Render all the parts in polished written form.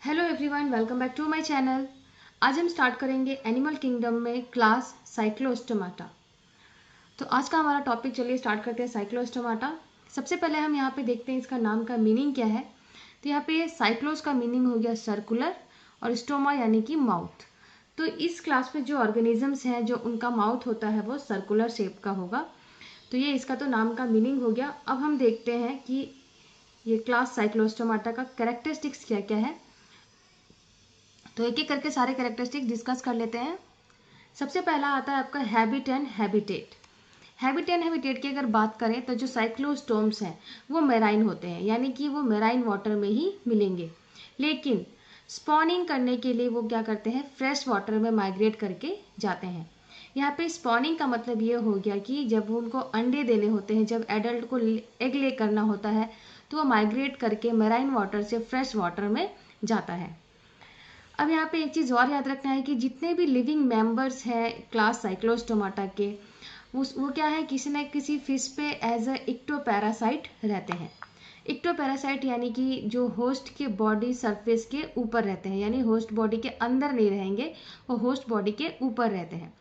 Hello everyone, welcome back to my channel. आज हम start करेंगे एनिमल किंगडम में क्लास साइक्लोस्टोमाटा। तो आज का हमारा टॉपिक, चलिए स्टार्ट करते हैं साइक्लोस्टोमाटा। सबसे पहले हम यहाँ पे देखते हैं इसका नाम का मीनिंग क्या है। तो यहाँ पे साइक्लोस का मीनिंग हो गया सर्कुलर और स्टोमा यानी कि माउथ। तो इस क्लास में जो ऑर्गेनिजम्स हैं जो उनका माउथ होता है वो सर्कुलर शेप का होगा। तो ये इसका तो नाम का मीनिंग हो गया। अब हम देखते हैं कि ये क्लास साइक्लोस्टोमाटा का कैरेक्टरिस्टिक्स क्या क्या है। तो एक एक करके सारे कैरेक्टरिस्टिक डिस्कस कर लेते हैं। सबसे पहला आता है आपका habit and habitat. Habit and habitat की अगर बात करें तो जो साइक्लोस्टोम्स हैं वो मेराइन होते हैं, यानी कि वो मेराइन वाटर में ही मिलेंगे। लेकिन स्पॉनिंग करने के लिए वो क्या करते हैं, फ्रेश वाटर में माइग्रेट करके जाते हैं। यहाँ पे स्पॉनिंग का मतलब ये हो गया कि जब उनको अंडे देने होते हैं, जब एडल्ट को एग ले करना होता है, तो वो माइग्रेट करके मेराइन वाटर से फ्रेश वाटर में जाता है। अब यहाँ पे एक चीज़ और याद रखना है कि जितने भी लिविंग मेंबर्स हैं क्लास साइक्लोस्टोमाटा के, वो क्या है, किसी न किसी फिश पे एज अ इक्टोपैरासाइट रहते हैं। इक्टोपैरासाइट यानी कि जो होस्ट के बॉडी सरफेस के ऊपर रहते हैं, यानी होस्ट बॉडी के अंदर नहीं रहेंगे, वो होस्ट बॉडी के ऊपर रहते हैं।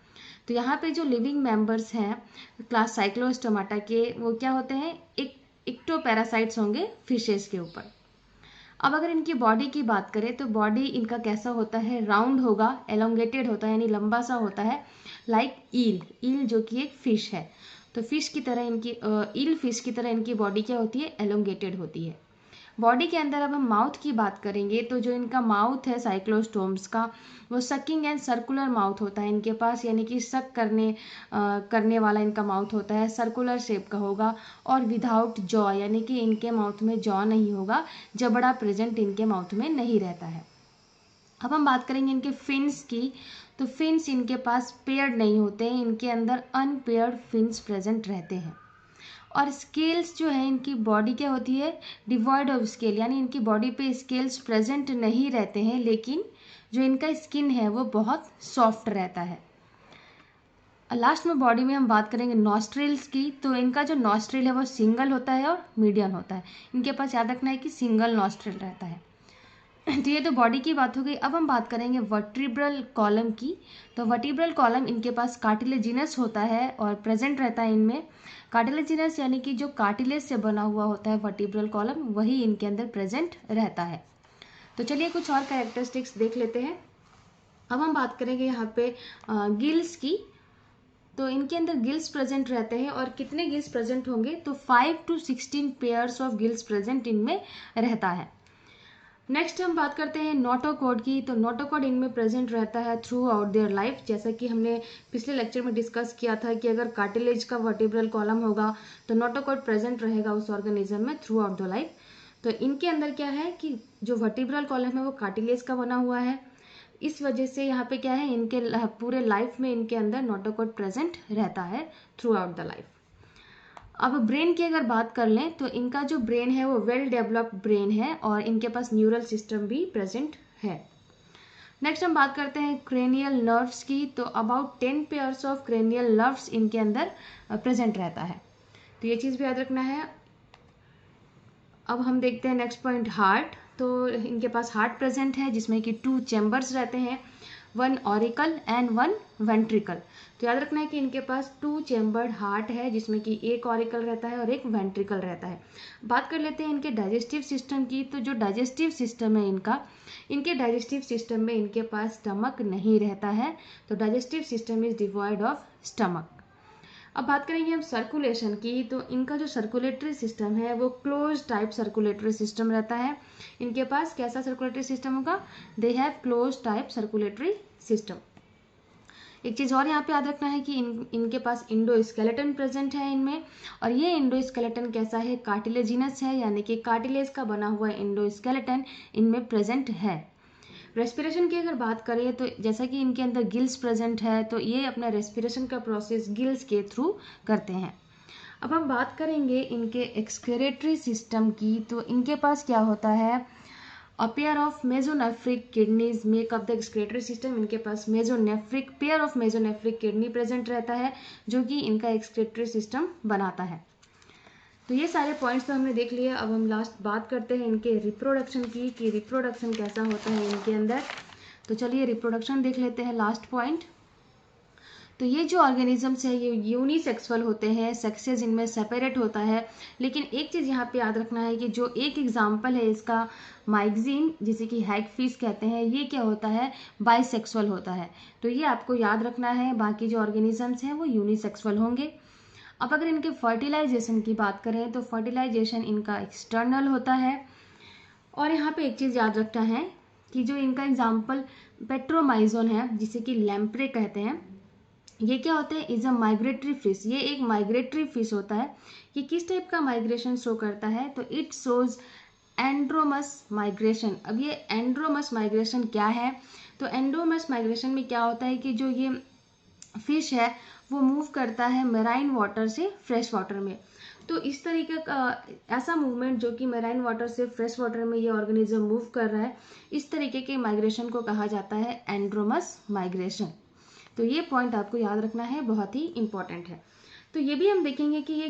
तो यहाँ पे जो लिविंग मेंबर्स हैं क्लास साइक्लोस्टोमाटा के, वो क्या होते हैं, एक इक्टोपैरासाइट्स होंगे फिशेस के ऊपर। अब अगर इनकी बॉडी की बात करें तो बॉडी इनका कैसा होता है, राउंड होगा, एलोंगेटेड होता है यानी लंबा सा होता है, लाइक ईल जो कि एक फिश है। तो फिश की तरह इनकी ईल फिश की तरह इनकी बॉडी क्या होती है, एलोंगेटेड होती है। बॉडी के अंदर अब हम माउथ की बात करेंगे तो जो इनका माउथ है साइक्लोस्टोम्स का, वो सकिंग एंड सर्कुलर माउथ होता है इनके पास, यानी कि सक करने वाला इनका माउथ होता है, सर्कुलर शेप का होगा और विदाउट जॉ, यानी कि इनके माउथ में जॉ नहीं होगा, जबड़ा प्रेजेंट इनके माउथ में नहीं रहता है। अब हम बात करेंगे इनके फिन्स की। तो फिन्स इनके पास पेयर्ड नहीं होते हैं, इनके अंदर अनपेयर्ड फिन्स प्रेजेंट रहते हैं। और स्केल्स जो है इनकी बॉडी क्या होती है, डिवॉइड ऑफ स्केल, यानी इनकी बॉडी पे स्केल्स प्रेजेंट नहीं रहते हैं, लेकिन जो इनका स्किन है वो बहुत सॉफ्ट रहता है। लास्ट में बॉडी में हम बात करेंगे नॉस्ट्रिल्स की। तो इनका जो नॉस्ट्रिल है वो सिंगल होता है और मीडियम होता है। इनके पास याद रखना है कि सिंगल नॉस्ट्रिल रहता है। तो ये तो बॉडी की बात हो गई। अब हम बात करेंगे वर्टिब्रल कॉलम की। तो वर्टिब्रल कॉलम इनके पास कार्टिलेजिनस होता है और प्रेजेंट रहता है इनमें। कार्टिलेजिनस यानी कि जो कार्टिलेज से बना हुआ होता है वर्टिब्रल कॉलम, वही इनके अंदर प्रेजेंट रहता है। तो चलिए कुछ और कैरेक्टरिस्टिक्स देख लेते हैं। अब हम बात करेंगे यहाँ पे गिल्स की। तो इनके अंदर गिल्स प्रेजेंट रहते हैं और कितने गिल्स प्रेजेंट होंगे, तो 5 to 16 pairs of gills present इनमें रहता है। नेक्स्ट हम बात करते हैं नोटोकॉड की। तो नोटोकॉड इनमें प्रेजेंट रहता है थ्रू आउट देयर लाइफ, जैसा कि हमने पिछले लेक्चर में डिस्कस किया था कि अगर कार्टिलेज का वर्टिब्रल कॉलम होगा तो नोटोकॉड प्रेजेंट रहेगा उस ऑर्गेनिज्म में थ्रू आउट द लाइफ। तो इनके अंदर क्या है कि जो वर्टिब्रल कॉलम है वो कार्टिलेज का बना हुआ है, इस वजह से यहाँ पे क्या है, इनके पूरे लाइफ में इनके अंदर नोटोकॉड प्रेजेंट रहता है थ्रू आउट द लाइफ। अब ब्रेन की अगर बात कर लें तो इनका जो ब्रेन है वो वेल डेवलप्ड ब्रेन है और इनके पास न्यूरल सिस्टम भी प्रेजेंट है। नेक्स्ट हम बात करते हैं क्रेनियल नर्व्स की। तो about 10 pairs of cranial nerves इनके अंदर प्रेजेंट रहता है। तो ये चीज़ भी याद रखना है। अब हम देखते हैं नेक्स्ट पॉइंट, हार्ट। तो इनके पास हार्ट प्रेजेंट है जिसमें कि 2 चैम्बर्स रहते हैं, 1 ऑरिकल एंड 1 वेंट्रिकल। तो याद रखना है कि इनके पास 2 चैम्बर्ड हार्ट है जिसमें कि एक ऑरिकल रहता है और एक वेंट्रिकल रहता है। बात कर लेते हैं इनके डाइजेस्टिव सिस्टम की। तो जो डाइजेस्टिव सिस्टम है इनका, इनके डाइजेस्टिव सिस्टम में इनके पास स्टमक नहीं रहता है। तो digestive system is devoid of stomach. अब बात करेंगे हम सर्कुलेशन की। तो इनका जो सर्कुलेटरी सिस्टम है वो क्लोज टाइप सर्कुलेटरी सिस्टम रहता है। इनके पास कैसा सर्कुलेटरी सिस्टम होगा, they have close type circulatory system. एक चीज़ और यहाँ पे याद रखना है कि इनके पास इंडोस्केलेटन प्रेजेंट है इनमें, और ये इंडोस्केलेटन कैसा है, कार्टिलेजिनस है, यानी कि कार्टिलेज का बना हुआ इंडोस्केलेटन इनमें प्रेजेंट है। रेस्पिरेशन की अगर बात करें तो जैसा कि इनके अंदर गिल्स प्रेजेंट है, तो ये अपना रेस्पिरेशन का प्रोसेस गिल्स के थ्रू करते हैं। अब हम बात करेंगे इनके एक्सक्रेटरी सिस्टम की। तो इनके पास क्या होता है, a pair of mesonephric kidneys make up the excretory system. इनके पास pair of mesonephric kidney present रहता है जो कि इनका एक्सक्रेटरी सिस्टम बनाता है। तो ये सारे पॉइंट्स तो हमने देख लिए। अब हम लास्ट बात करते हैं इनके रिप्रोडक्शन की, कि रिप्रोडक्शन कैसा होता है इनके अंदर। तो चलिए रिप्रोडक्शन देख लेते हैं, लास्ट पॉइंट। तो ये जो ऑर्गेनिजम्स है ये यूनिसेक्सुअल होते हैं, सेक्सेस इनमें सेपरेट होता है। लेकिन एक चीज़ यहाँ पे याद रखना है कि जो एक एग्जाम्पल है इसका माइग्जीन, जिसे कि हैगफिश कहते हैं, ये क्या होता है, बाइसेक्सुअल होता है। तो ये आपको याद रखना है, बाकी जो ऑर्गेनिजम्स हैं वो यूनिसेक्सुअल होंगे। अब अगर इनके फर्टिलाइजेशन की बात करें तो फर्टिलाइजेशन इनका एक्सटर्नल होता है। और यहाँ पे एक चीज़ याद रखना है कि जो इनका एग्जाम्पल पेट्रोमाइजोन है, जिसे कि लैम्प्रे कहते हैं, ये क्या होते हैं, इज अ माइग्रेटरी फिश। ये एक माइग्रेटरी फिश होता है। ये किस टाइप का माइग्रेशन शो करता है, तो इट शोज एंड्रोमस माइग्रेशन। अब ये एंड्रोमस माइग्रेशन क्या है, तो एंड्रोमस माइग्रेशन में क्या होता है कि जो ये फिश है वो मूव करता है मेराइन वाटर से फ्रेश वाटर में। तो इस तरीके का ऐसा मूवमेंट जो कि मेराइन वाटर से फ्रेश वाटर में ये ऑर्गेनिज्म मूव कर रहा है, इस तरीके के माइग्रेशन को कहा जाता है एंड्रोमस माइग्रेशन। तो ये पॉइंट आपको याद रखना है, बहुत ही इंपॉर्टेंट है। तो ये भी हम देखेंगे कि ये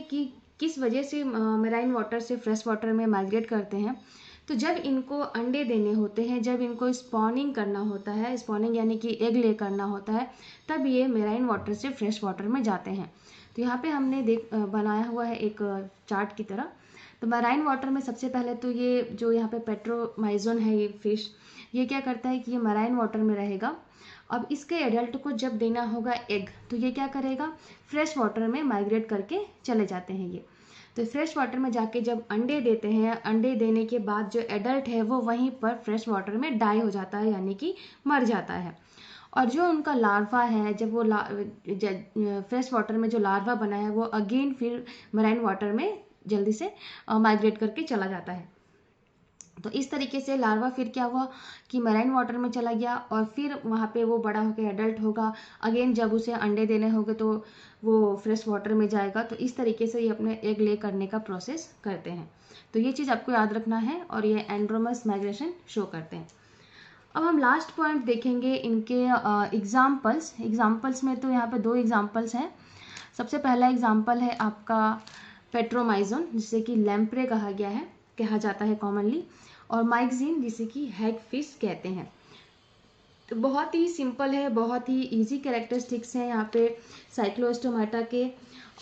किस वजह से मेराइन वाटर से फ्रेश वाटर में माइग्रेट करते हैं। तो जब इनको अंडे देने होते हैं, जब इनको स्पॉनिंग करना होता है, स्पॉनिंग यानी कि एग ले करना होता है, तब ये मेराइन वाटर से फ्रेश वाटर में जाते हैं। तो यहाँ पे हमने बनाया हुआ है एक चार्ट की तरह। तो मेराइन वाटर में सबसे पहले तो ये जो यहाँ पे पेट्रोमाइजोन है ये फिश, ये क्या करता है कि ये मेराइन वाटर में रहेगा। अब इसके एडल्ट को जब देना होगा एग, तो ये क्या करेगा, फ्रेश वाटर में माइग्रेट करके चले जाते हैं ये। तो फ्रेश वाटर में जाके जब अंडे देते हैं, अंडे देने के बाद जो एडल्ट है वो वहीं पर फ्रेश वाटर में डाई हो जाता है, यानी कि मर जाता है। और जो उनका लार्वा है, जब वो फ्रेश वाटर में जो लार्वा बना है वो अगेन फिर मराइन वाटर में जल्दी से माइग्रेट करके चला जाता है। तो इस तरीके से लार्वा फिर क्या हुआ कि मराइन वाटर में चला गया, और फिर वहाँ पे वो बड़ा होकर एडल्ट होगा। अगेन जब उसे अंडे देने होंगे तो वो फ्रेश वाटर में जाएगा। तो इस तरीके से ये अपने एग ले करने का प्रोसेस करते हैं। तो ये चीज़ आपको याद रखना है, और ये एंड्रोमस माइग्रेशन शो करते हैं। अब हम लास्ट पॉइंट देखेंगे इनके एग्जाम्पल्स में। तो यहाँ पे 2 एग्जाम्पल्स हैं। सबसे पहला एग्जाम्पल है आपका पेट्रोमाइजोन, जिसे कि लैम्प्रे कहा जाता है कॉमनली, और माइग्जीन, जिसे कि हैगफिश कहते हैं। तो बहुत ही सिंपल है, बहुत ही इजी कैरेक्टरिस्टिक्स हैं यहाँ पे साइक्लोस्टोमाटा के।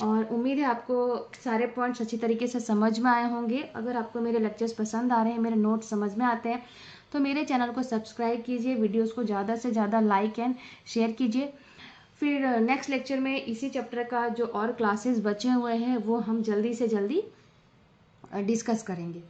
और उम्मीद है आपको सारे पॉइंट्स अच्छी तरीके से समझ में आए होंगे। अगर आपको मेरे लेक्चर्स पसंद आ रहे हैं, मेरे नोट्स समझ में आते हैं, तो मेरे चैनल को सब्सक्राइब कीजिए, वीडियोस को ज़्यादा से ज़्यादा लाइक एंड शेयर कीजिए। फिर नेक्स्ट लेक्चर में इसी चैप्टर का जो और क्लासेस बचे हुए हैं वो हम जल्दी से जल्दी डिस्कस करेंगे।